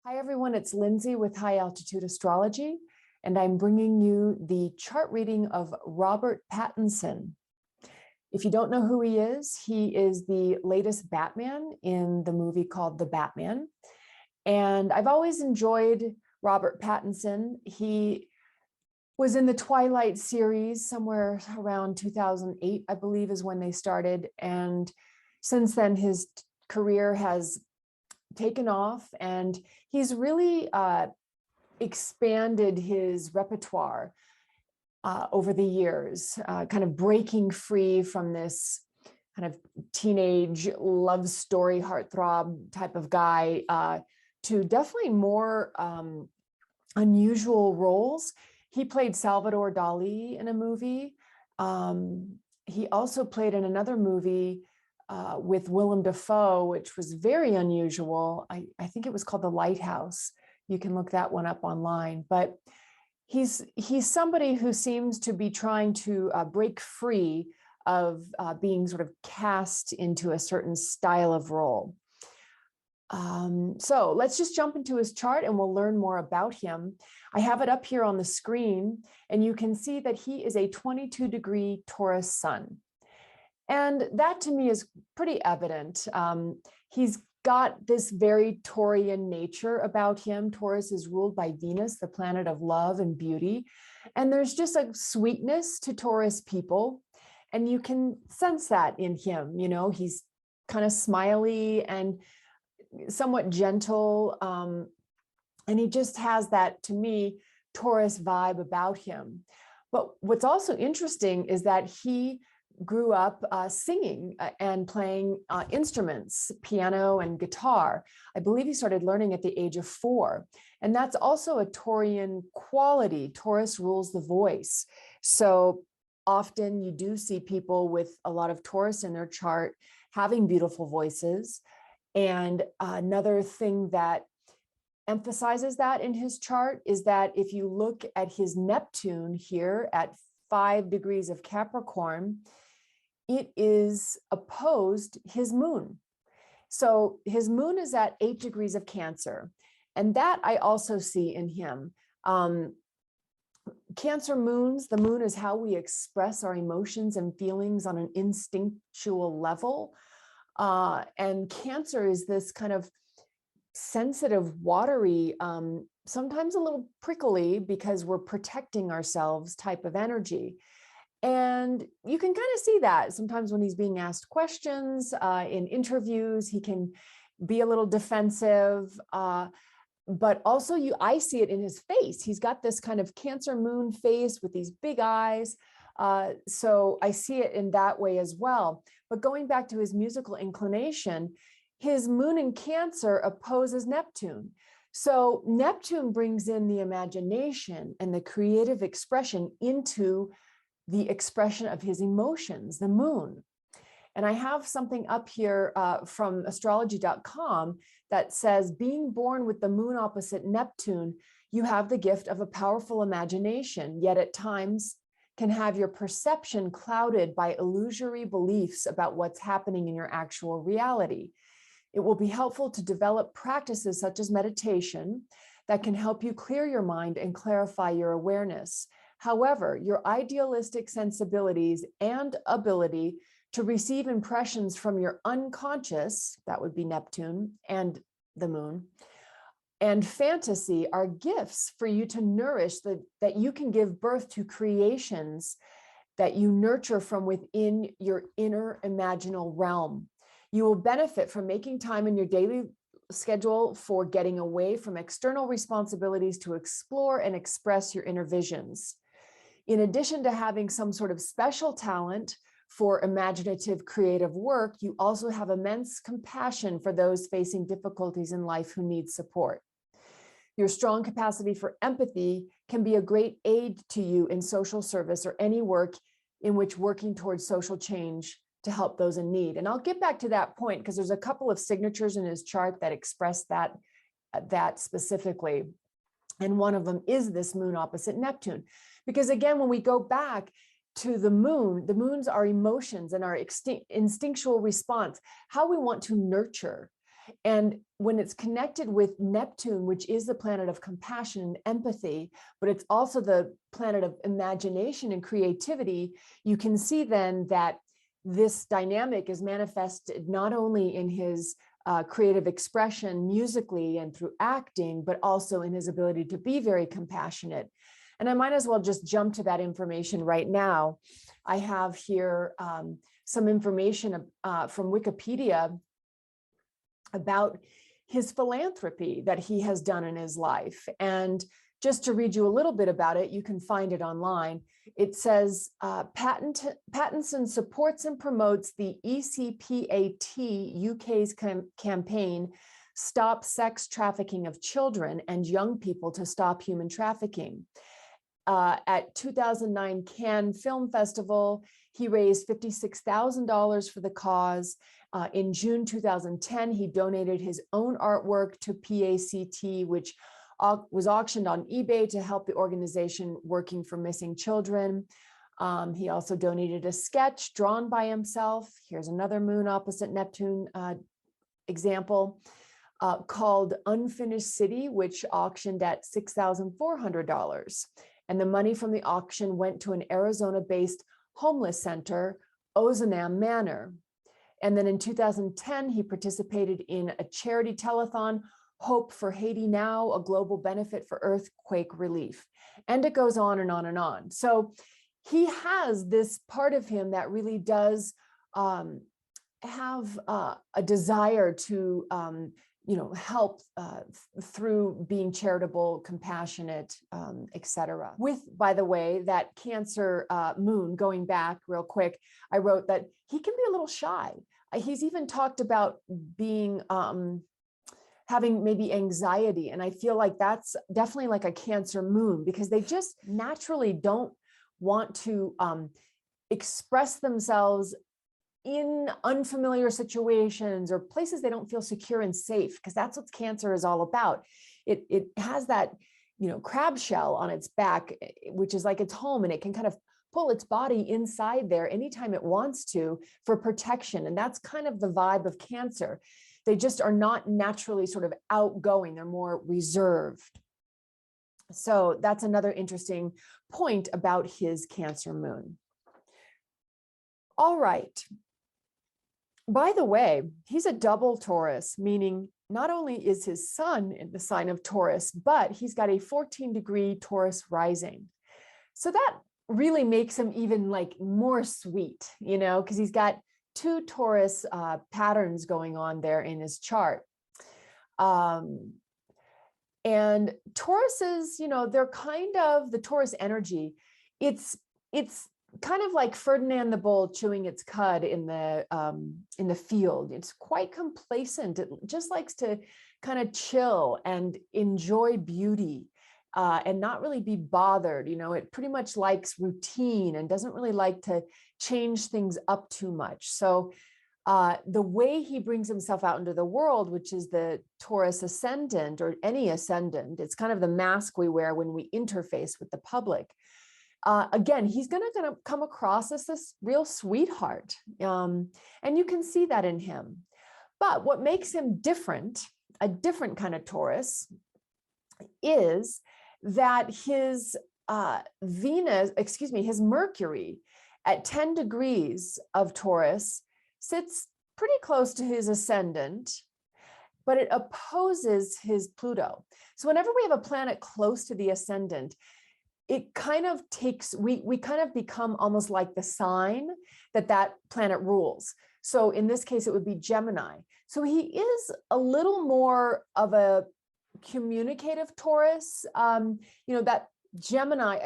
Hi, everyone. It's Lindsay with High Altitude Astrology, and I'm bringing you the chart reading of Robert Pattinson. If you don't know who he is the latest Batman in the movie called The Batman. And I've always enjoyed Robert Pattinson. He was in the Twilight series somewhere around 2008, I believe, is when they started. And since then, his career has taken off, and he's really expanded his repertoire over the years, kind of breaking free from this kind of teenage love story, heartthrob type of guy to definitely more unusual roles. He played Salvador Dali in a movie. He also played in another movie with Willem Dafoe, which was very unusual. I think it was called The Lighthouse. You can look that one up online. But he's somebody who seems to be trying to break free of being sort of cast into a certain style of role. So let's just jump into his chart and we'll learn more about him. I have it up here on the screen, and you can see that he is a 22-degree Taurus sun. And that to me is pretty evident. He's got this very Taurian nature about him. Taurus is ruled by Venus, the planet of love and beauty. And there's just a sweetness to Taurus people. And you can sense that in him. You know, he's kind of smiley and somewhat gentle. And he just has that, to me, Taurus vibe about him. But what's also interesting is that he grew up singing and playing instruments, piano and guitar. I believe he started learning at the age of 4. And that's also a Taurian quality. Taurus rules the voice. So often you do see people with a lot of Taurus in their chart having beautiful voices. And another thing that emphasizes that in his chart is that if you look at his Neptune here at 5 degrees of Capricorn, it is opposed his moon. So his moon is at 8 degrees of Cancer. And that I also see in him. Cancer moons, the moon is how we express our emotions and feelings on an instinctual level. And Cancer is this kind of sensitive, watery, sometimes a little prickly because we're protecting ourselves type of energy. And you can kind of see that sometimes when he's being asked questions in interviews, he can be a little defensive, but also I see it in his face. He's got this kind of Cancer moon face with these big eyes. So I see it in that way as well. But going back to his musical inclination, his moon in Cancer opposes Neptune. So Neptune brings in the imagination and the creative expression into the expression of his emotions, the moon. And I have something up here from astrology.com that says, being born with the moon opposite Neptune, you have the gift of a powerful imagination, yet at times can have your perception clouded by illusory beliefs about what's happening in your actual reality. It will be helpful to develop practices such as meditation that can help you clear your mind and clarify your awareness. However, your idealistic sensibilities and ability to receive impressions from your unconscious, that would be Neptune and the moon, and fantasy are gifts for you to nourish, that you can give birth to creations that you nurture from within your inner imaginal realm. You will benefit from making time in your daily schedule for getting away from external responsibilities to explore and express your inner visions. In addition to having some sort of special talent for imaginative creative work, you also have immense compassion for those facing difficulties in life who need support. Your strong capacity for empathy can be a great aid to you in social service or any work in which working towards social change to help those in need. And I'll get back to that point because there's a couple of signatures in his chart that express that specifically. And one of them is this moon opposite Neptune. Because again, when we go back to the moons are emotions and our instinctual response, how we want to nurture. And when it's connected with Neptune, which is the planet of compassion and empathy, but it's also the planet of imagination and creativity, you can see then that this dynamic is manifested not only in his creative expression musically and through acting, but also in his ability to be very compassionate. And I might as well just jump to that information right now. I have here some information from Wikipedia about his philanthropy that he has done in his life. And just to read you a little bit about it, you can find it online. It says, Pattinson supports and promotes the ECPAT UK's campaign, Stop Sex Trafficking of Children and Young People to Stop Human Trafficking. At 2009 Cannes Film Festival, he raised $56,000 for the cause. In June 2010, he donated his own artwork to PACT, which was auctioned on eBay to help the organization working for missing children. He also donated a sketch drawn by himself. Here's another moon opposite Neptune example called Unfinished City, which auctioned at $6,400. And the money from the auction went to an Arizona-based homeless center, Ozanam Manor. And then in 2010, he participated in a charity telethon, Hope for Haiti Now, a global benefit for earthquake relief. And it goes on and on and on. So he has this part of him that really does have a desire to help through being charitable, compassionate, etc. With, by the way, that Cancer moon, going back real quick, I wrote that he can be a little shy. He's even talked about being having maybe anxiety. And I feel like that's definitely like a Cancer moon, because they just naturally don't want to express themselves in unfamiliar situations or places they don't feel secure and safe, because that's what Cancer is all about. It has that, crab shell on its back, which is like its home, and it can kind of pull its body inside there anytime it wants to for protection. And that's kind of the vibe of Cancer. They just are not naturally sort of outgoing. They're more reserved. So that's another interesting point about his Cancer moon. All right. By the way, he's a double Taurus, meaning not only is his sun in the sign of Taurus, but he's got a 14-degree Taurus rising. So that really makes him even like more sweet, because he's got two Taurus patterns going on there in his chart. And Tauruses, they're kind of the Taurus energy. It's kind of like Ferdinand the Bull chewing its cud in the field. It's quite complacent. It just likes to kind of chill and enjoy beauty and not really be bothered. It pretty much likes routine and doesn't really like to change things up too much. So the way he brings himself out into the world, which is the Taurus Ascendant or any ascendant, it's kind of the mask we wear when we interface with the public. Again, he's going to come across as this real sweetheart. And you can see that in him. But what makes him different, a different kind of Taurus, is that his his Mercury at 10 degrees of Taurus sits pretty close to his ascendant, but it opposes his Pluto. So whenever we have a planet close to the ascendant, it kind of takes, we kind of become almost like the sign that planet rules. So in this case, it would be Gemini. So he is a little more of a communicative Taurus. That Gemini,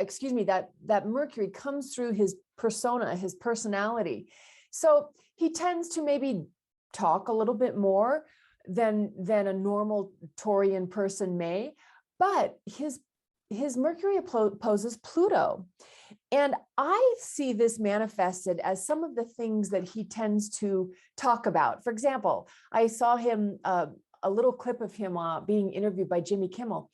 that Mercury comes through his persona, his personality. So he tends to maybe talk a little bit more than a normal Taurian person may, but his Mercury opposes Pluto. And I see this manifested as some of the things that he tends to talk about. For example, I saw him, a little clip of him being interviewed by Jimmy Kimmel,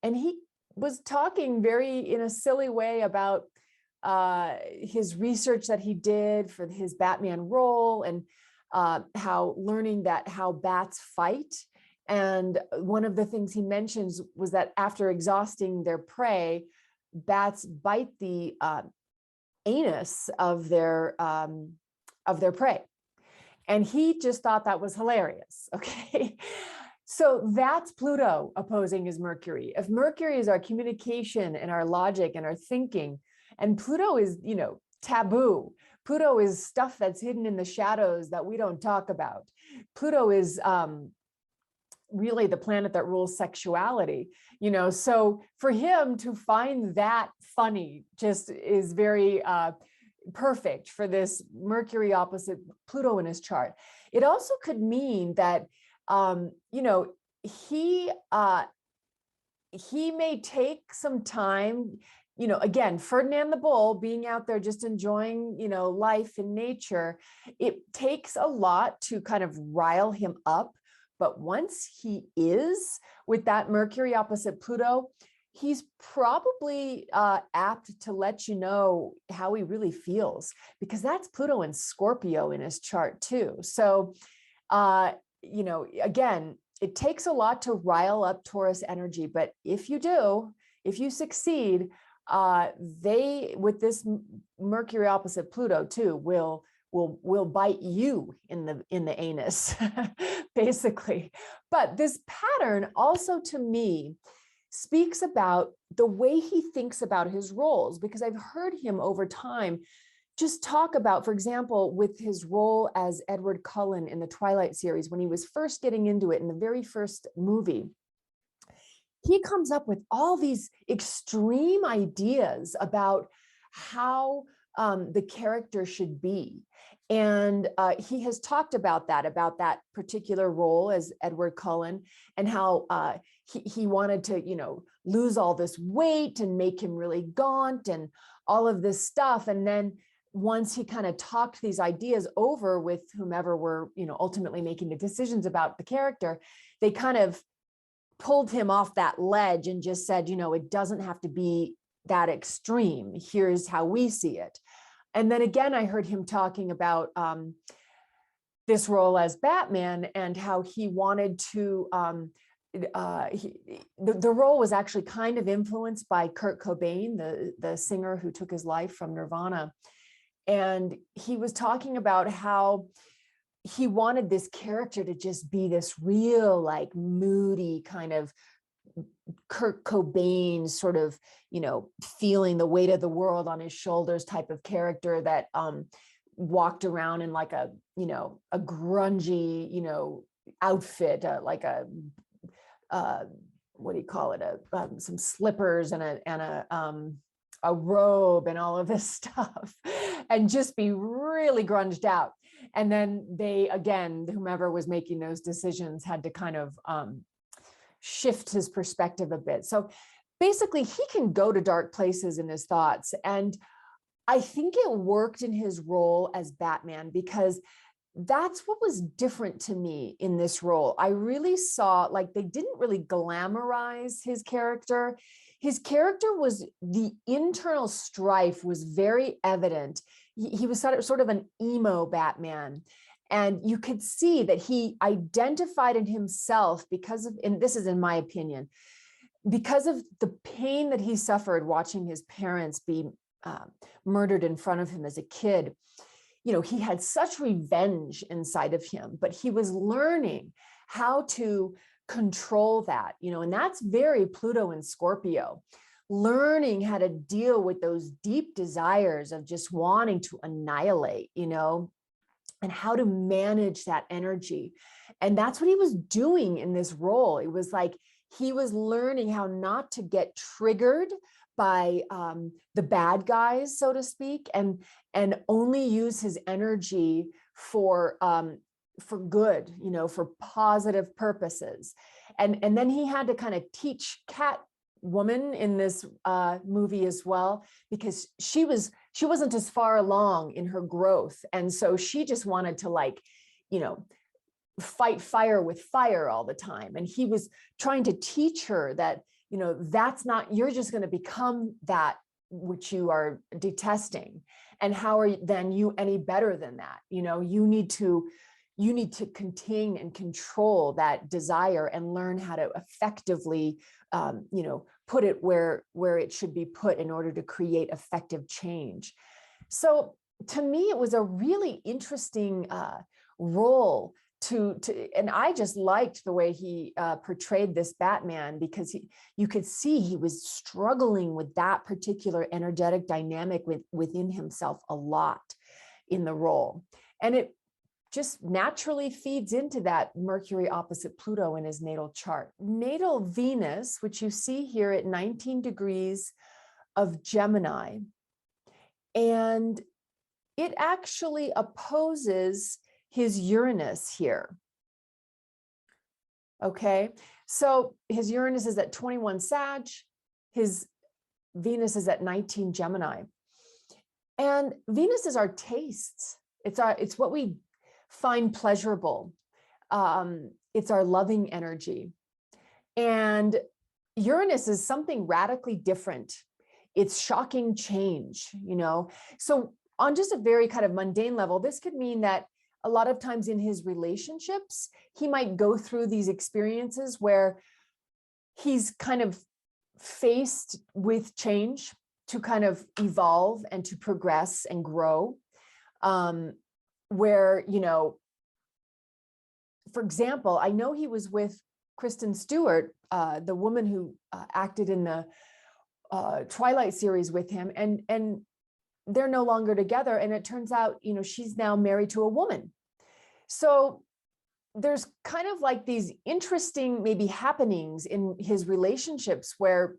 and he was talking in a silly way about his research that he did for his Batman role. And how learning that how bats fight. And one of the things he mentions was that after exhausting their prey, bats bite the anus of their prey. And he just thought that was hilarious. Okay. So that's Pluto opposing his Mercury. If Mercury is our communication and our logic and our thinking, and Pluto is, you know, taboo. Pluto is stuff that's hidden in the shadows that we don't talk about. Pluto is really the planet that rules sexuality, you know. So for him to find that funny just is very perfect for this Mercury opposite Pluto in his chart. It also could mean that, you know, he may take some time, you know, again, Ferdinand the Bull being out there just enjoying, you know, life in nature. It takes a lot to kind of rile him up. But once he is with that Mercury opposite Pluto, he's probably apt to let you know how he really feels, because that's Pluto and Scorpio in his chart too. So, you know, again, it takes a lot to rile up Taurus energy, but if you do, if you succeed, they, with this Mercury opposite Pluto too, will bite you in the anus, basically. But this pattern also, to me, speaks about the way he thinks about his roles, because I've heard him over time just talk about, for example, with his role as Edward Cullen in the Twilight series, when he was first getting into it in the very first movie, he comes up with all these extreme ideas about how the character should be. And he has talked about that particular role as Edward Cullen, and how he wanted to, you know, lose all this weight and make him really gaunt and all of this stuff. And then once he kind of talked these ideas over with whomever were, you know, ultimately making the decisions about the character, they kind of pulled him off that ledge and just said, you know, it doesn't have to be that extreme. Here's how we see it. And then again, I heard him talking about this role as Batman and how he wanted to, the role was actually kind of influenced by Kurt Cobain, the singer who took his life from Nirvana. And he was talking about how he wanted this character to just be this real, like, moody kind of Kurt Cobain sort of, you know, feeling the weight of the world on his shoulders type of character that walked around in like a, you know, a grungy, you know, outfit, like a what do you call it? Some slippers and a robe and all of this stuff, and just be really grunged out. And then they, again, whomever was making those decisions had to kind of shift his perspective a bit. So basically, he can go to dark places in his thoughts. And I think it worked in his role as Batman, because that's what was different to me in this role. I really saw, like, they didn't really glamorize his character. His character was, the internal strife was very evident. He was sort of an emo Batman. And you could see that he identified in himself because of, and this is in my opinion, because of the pain that he suffered watching his parents be murdered in front of him as a kid. You know, he had such revenge inside of him, but he was learning how to control that, you know, and that's very Pluto and Scorpio, learning how to deal with those deep desires of just wanting to annihilate, you know, and how to manage that energy. And that's what he was doing in this role. It was like he was learning how not to get triggered by the bad guys, so to speak, and only use his energy for good, you know, for positive purposes. And then he had to kind of teach Catwoman in this movie as well, because she wasn't as far along in her growth. And so she just wanted to, like, you know, fight fire with fire all the time. And he was trying to teach her that, you know, that's not, you're just going to become that which you are detesting. And how are then you any better than that? You know, you need to you need to contain and control that desire and learn how to effectively, put it where it should be put in order to create effective change. So to me, it was a really interesting role and I just liked the way he portrayed this Batman, because you could see he was struggling with that particular energetic dynamic within himself a lot in the role. And it just naturally feeds into that Mercury opposite Pluto in his natal chart. Natal Venus, which you see here at 19 degrees of Gemini, and it actually opposes his Uranus here. Okay, so his Uranus is at 21 Sag, his Venus is at 19 Gemini. And Venus is our tastes. It's what we find pleasurable. It's our loving energy. And Uranus is something radically different. It's shocking change, So on just a very kind of mundane level, this could mean that a lot of times in his relationships, he might go through these experiences where he's kind of faced with change to kind of evolve and to progress and grow. Where, for example, I know he was with Kristen Stewart, the woman who acted in the Twilight series with him, and they're no longer together. And it turns out, she's now married to a woman. So there's kind of like these interesting maybe happenings in his relationships where,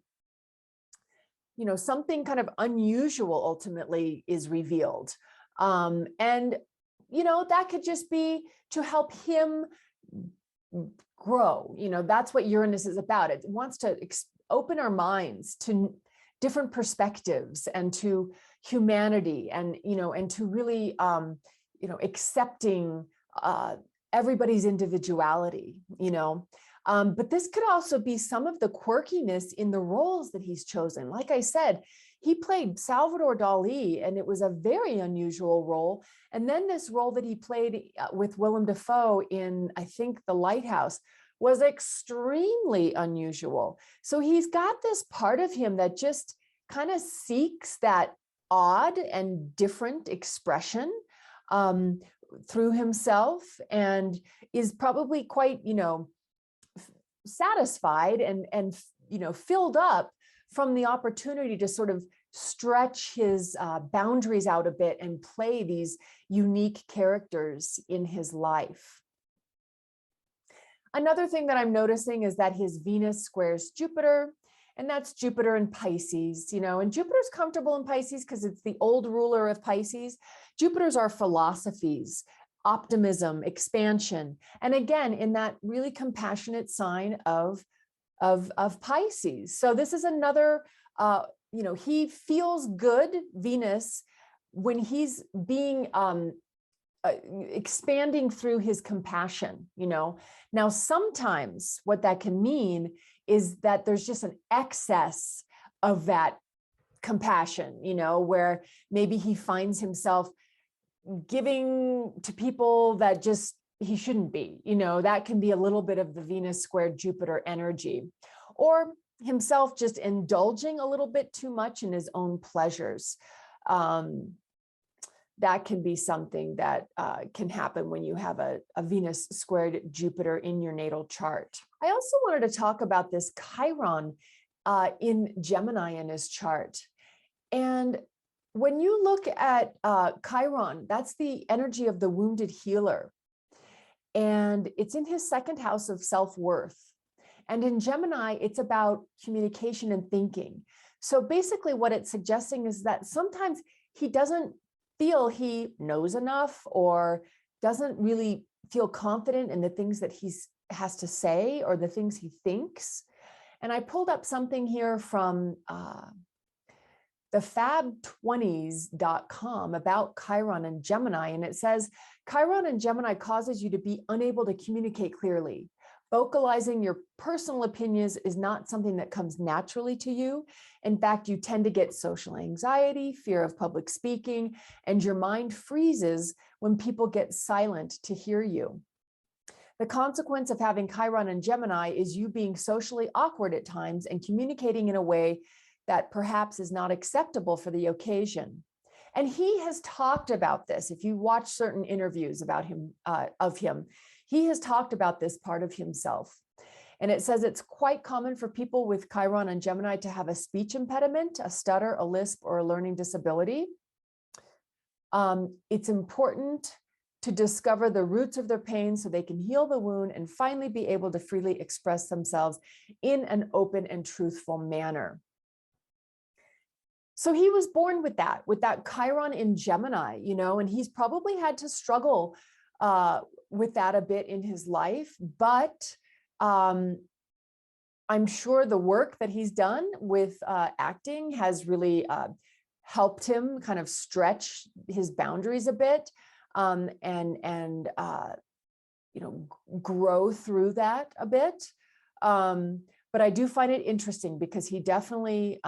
something kind of unusual ultimately is revealed. And, that could just be to help him grow. That's what Uranus is about. It wants to open our minds to different perspectives and to humanity, and and to really accepting everybody's individuality. But this could also be some of the quirkiness in the roles that he's chosen. Like I said, he played Salvador Dali, and it was a very unusual role. And then this role that he played with Willem Dafoe in, I think, The Lighthouse, was extremely unusual. So he's got this part of him that just kind of seeks that odd and different expression through himself, and is probably quite, satisfied and filled up from the opportunity to sort of stretch his boundaries out a bit and play these unique characters in his life. Another thing that I'm noticing is that his Venus squares Jupiter, and that's Jupiter in Pisces, and Jupiter's comfortable in Pisces because it's the old ruler of Pisces. Jupiter's our philosophies, optimism, expansion. And again, in that really compassionate sign of Pisces. So this is another, he feels good, Venus, when he's being expanding through his compassion. Now sometimes what that can mean is that there's just an excess of that compassion, where maybe he finds himself giving to people that just he shouldn't be. That can be a little bit of the Venus squared Jupiter energy, or himself just indulging a little bit too much in his own pleasures. That can be something that can happen when you have a Venus squared Jupiter in your natal chart. I also wanted to talk about this Chiron in Gemini in his chart. And when you look at Chiron, that's the energy of the wounded healer. And it's in his second house of self-worth. And in Gemini, it's about communication and thinking. So basically what it's suggesting is that sometimes he doesn't feel he knows enough, or doesn't really feel confident in the things that he has to say or the things he thinks. And I pulled up something here from the fab20s.com about Chiron and Gemini. And it says, Chiron and Gemini causes you to be unable to communicate clearly, Vocalizing your personal opinions is not something that comes naturally to you. In fact, you tend to get social anxiety, fear of public speaking, and your mind freezes when people get silent to hear you. The consequence of having Chiron and Gemini is you being socially awkward at times and communicating in a way that perhaps is not acceptable for the occasion. And he has talked about this. If you watch certain interviews about him, he has talked about this part of himself. And it says it's quite common for people with Chiron and Gemini to have a speech impediment, a stutter, a lisp, or a learning disability. It's important to discover the roots of their pain so they can heal the wound and finally be able to freely express themselves in an open and truthful manner. So he was born with that Chiron in Gemini, you know, and he's probably had to struggle with that a bit in his life, but I'm sure the work that he's done with acting has really helped him kind of stretch his boundaries a bit and you know, grow through that a bit. But I do find it interesting because he definitely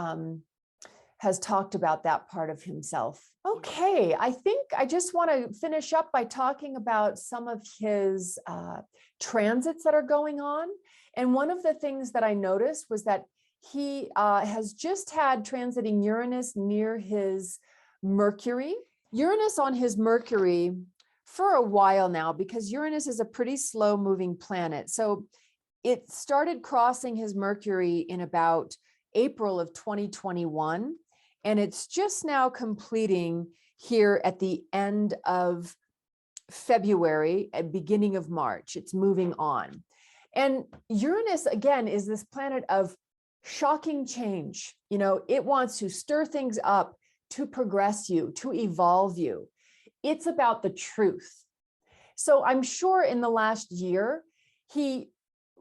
has talked about that part of himself. Okay, I think I just want to finish up by talking about some of his transits that are going on. And one of the things that I noticed was that he has just had transiting Uranus near his Mercury. Uranus on his Mercury for a while now, because Uranus is a pretty slow moving planet. So it started crossing his Mercury in about April of 2021. And it's just now completing here at the end of February and beginning of March. It's moving on. And Uranus, again, is this planet of shocking change. You know, it wants to stir things up, to progress you, to evolve you. It's about the truth. So I'm sure in the last year, he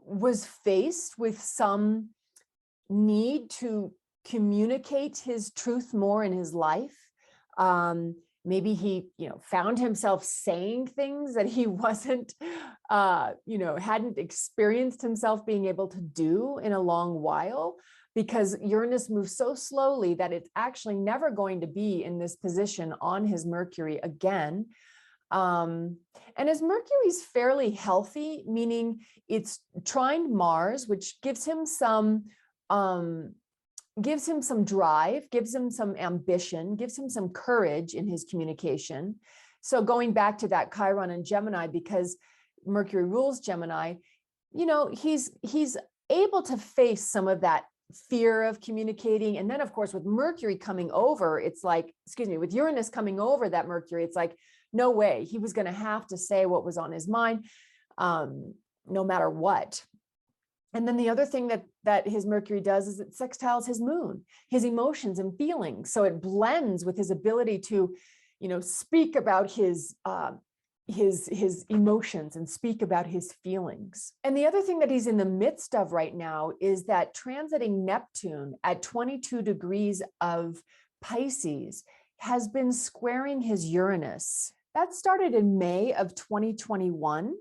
was faced with some need to communicate his truth more in his life. Maybe he, you know, found himself saying things that he wasn't, you know, hadn't experienced himself being able to do in a long while, because Uranus moves so slowly that it's actually never going to be in this position on his Mercury again. And his Mercury is fairly healthy, meaning it's trined Mars, which gives him some drive, gives him some ambition, gives him some courage in his communication. So going back to that Chiron and Gemini, because Mercury rules Gemini, you know, he's able to face some of that fear of communicating. And then of course, with Mercury coming over, it's like, with Uranus coming over that Mercury, it's like, no way, he was going to have to say what was on his mind, no matter what. And then the other thing that his Mercury does is it sextiles his moon, his emotions and feelings. So it blends with his ability to, you know, speak about his emotions and speak about his feelings. And the other thing that he's in the midst of right now is that transiting Neptune at 22 degrees of Pisces has been squaring his Uranus. That started in May of 2021.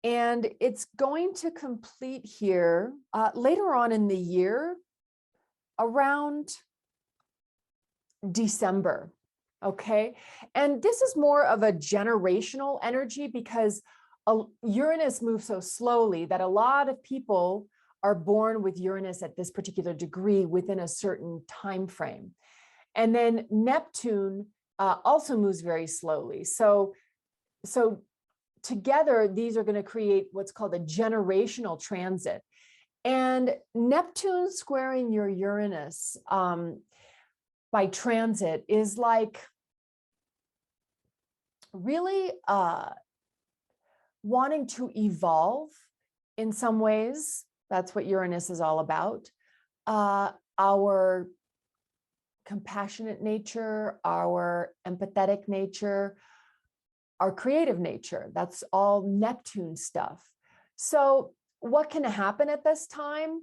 And it's going to complete here later on in the year, around December, okay? And this is more of a generational energy because Uranus moves so slowly that a lot of people are born with Uranus at this particular degree within a certain time frame. And then Neptune also moves very slowly. So together, these are going to create what's called a generational transit. And Neptune squaring your Uranus by transit is like really wanting to evolve in some ways. That's what Uranus is all about. Our compassionate nature, our empathetic nature, our creative nature, that's all Neptune stuff. So what can happen at this time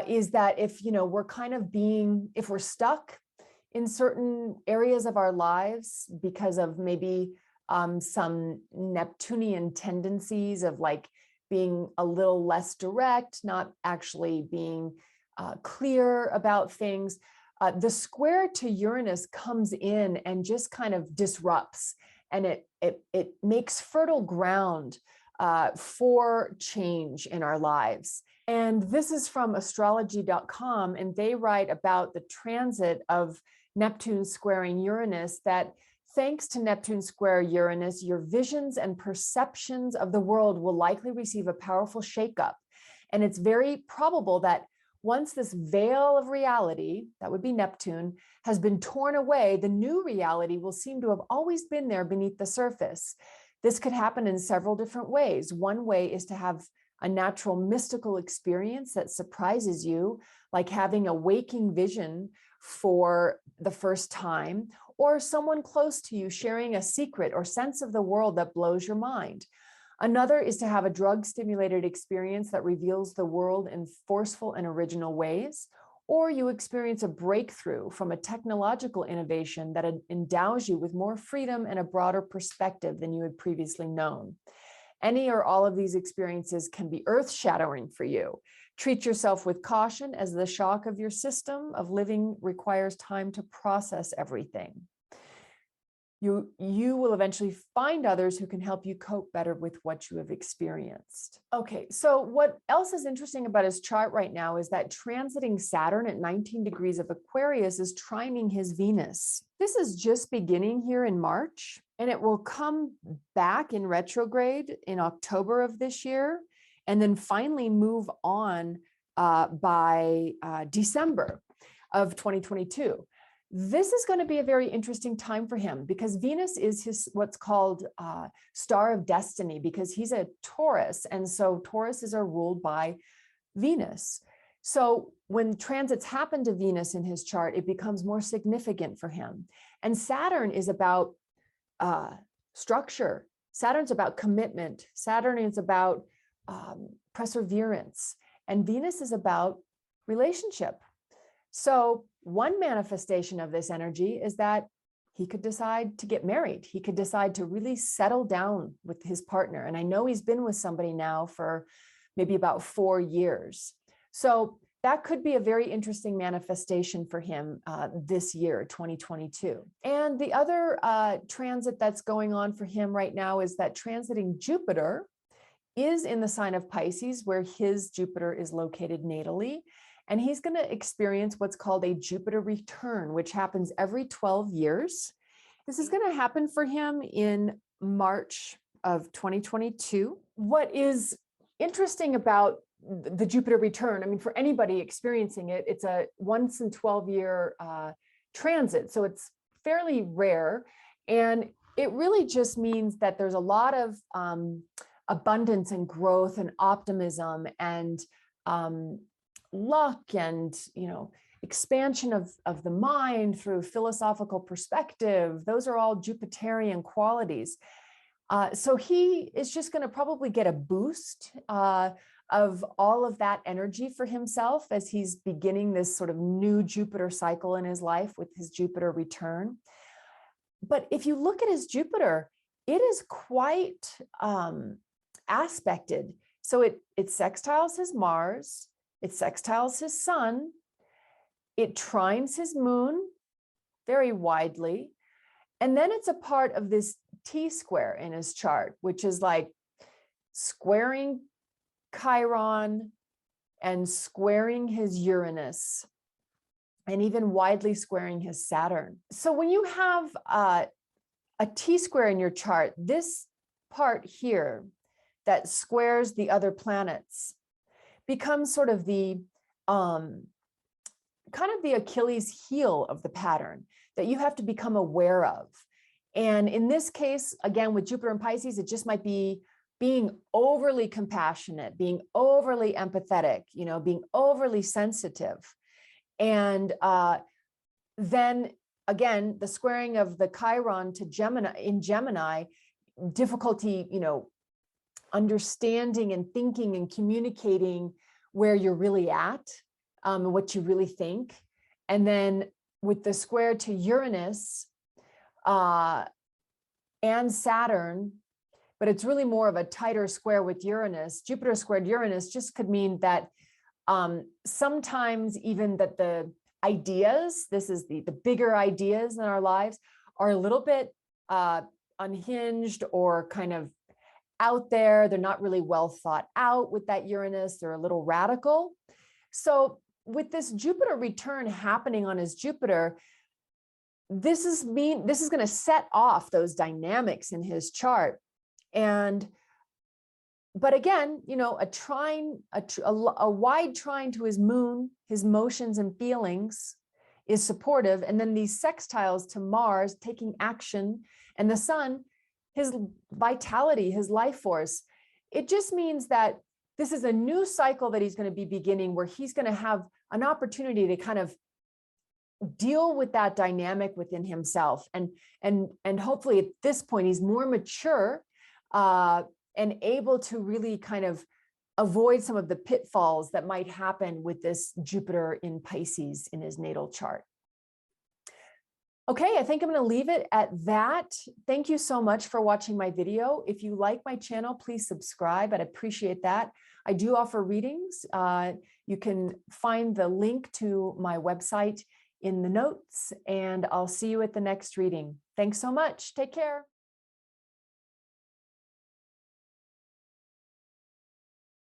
is that if, you know, we're kind of if we're stuck in certain areas of our lives because of maybe some Neptunian tendencies of like being a little less direct, not actually being clear about things. The square to Uranus comes in and just kind of disrupts, and it makes fertile ground for change in our lives. And this is from astrology.com, and they write about the transit of Neptune squaring Uranus, that thanks to Neptune square Uranus, your visions and perceptions of the world will likely receive a powerful shakeup. And it's very probable that once this veil of reality, that would be Neptune, has been torn away, the new reality will seem to have always been there beneath the surface. This could happen in several different ways. One way is to have a natural mystical experience that surprises you, like having a waking vision for the first time, or someone close to you sharing a secret or sense of the world that blows your mind. Another is to have a drug-stimulated experience that reveals the world in forceful and original ways, or you experience a breakthrough from a technological innovation that endows you with more freedom and a broader perspective than you had previously known. Any or all of these experiences can be earth-shattering for you. Treat yourself with caution, as the shock of your system of living requires time to process everything. You will eventually find others who can help you cope better with what you have experienced. Okay, so what else is interesting about his chart right now is that transiting Saturn at 19 degrees of Aquarius is trining his Venus. This is just beginning here in March, and it will come back in retrograde in October of this year, and then finally move on by December of 2022. This is going to be a very interesting time for him, because Venus is his what's called star of destiny, because he's a Taurus, and so Tauruses are ruled by Venus. So when transits happen to Venus in his chart, it becomes more significant for him. And Saturn is about structure. Saturn's about commitment. Saturn is about perseverance, and Venus is about relationship. So one manifestation of this energy is that he could decide to get married. He could decide to really settle down with his partner. And I know he's been with somebody now for maybe about 4 years. So that could be a very interesting manifestation for him this year, 2022. And the other transit that's going on for him right now is that transiting Jupiter is in the sign of Pisces, where his Jupiter is located natally. And he's going to experience what's called a Jupiter return, which happens every 12 years. This is going to happen for him in March of 2022. What is interesting about the Jupiter return, I mean, for anybody experiencing it, it's a once in 12-year transit. So it's fairly rare. And it really just means that there's a lot of abundance and growth and optimism and luck and, expansion of the mind through philosophical perspective. Those are all Jupiterian qualities. So he is just going to probably get a boost of all of that energy for himself as he's beginning this sort of new Jupiter cycle in his life with his Jupiter return. But if you look at his Jupiter, it is quite aspected. So it sextiles his Mars, it sextiles his Sun, it trines his Moon very widely, and then it's a part of this T-square in his chart, which is like squaring Chiron and squaring his Uranus, and even widely squaring his Saturn. So when you have a T-square in your chart, this part here that squares the other planets becomes sort of the kind of the Achilles heel of the pattern that you have to become aware of. And in this case, again, with Jupiter and Pisces, it just might be being overly compassionate, being overly empathetic, being overly sensitive. And then again, the squaring of the Chiron to Gemini in Gemini, difficulty, understanding and thinking and communicating where you're really at, what you really think. And then with the square to Uranus and Saturn, but it's really more of a tighter square with Uranus. Jupiter squared Uranus just could mean that sometimes even that the ideas, this is the bigger ideas in our lives, are a little bit unhinged or kind of out there. They're not really well thought out with that Uranus. They're a little radical. So with this Jupiter return happening on his Jupiter, this is going to set off those dynamics in his chart. But again, you know, a wide trine to his moon, his motions and feelings is supportive. And then these sextiles to Mars taking action, and the sun, his vitality, his life force. It just means that this is a new cycle that he's going to be beginning, where he's going to have an opportunity to kind of deal with that dynamic within himself. And hopefully at this point, he's more mature and able to really kind of avoid some of the pitfalls that might happen with this Jupiter in Pisces in his natal chart. Okay, I think I'm going to leave it at that. Thank you so much for watching my video. If you like my channel, please subscribe. I'd appreciate that. I do offer readings. You can find the link to my website in the notes, and I'll see you at the next reading. Thanks so much. Take care.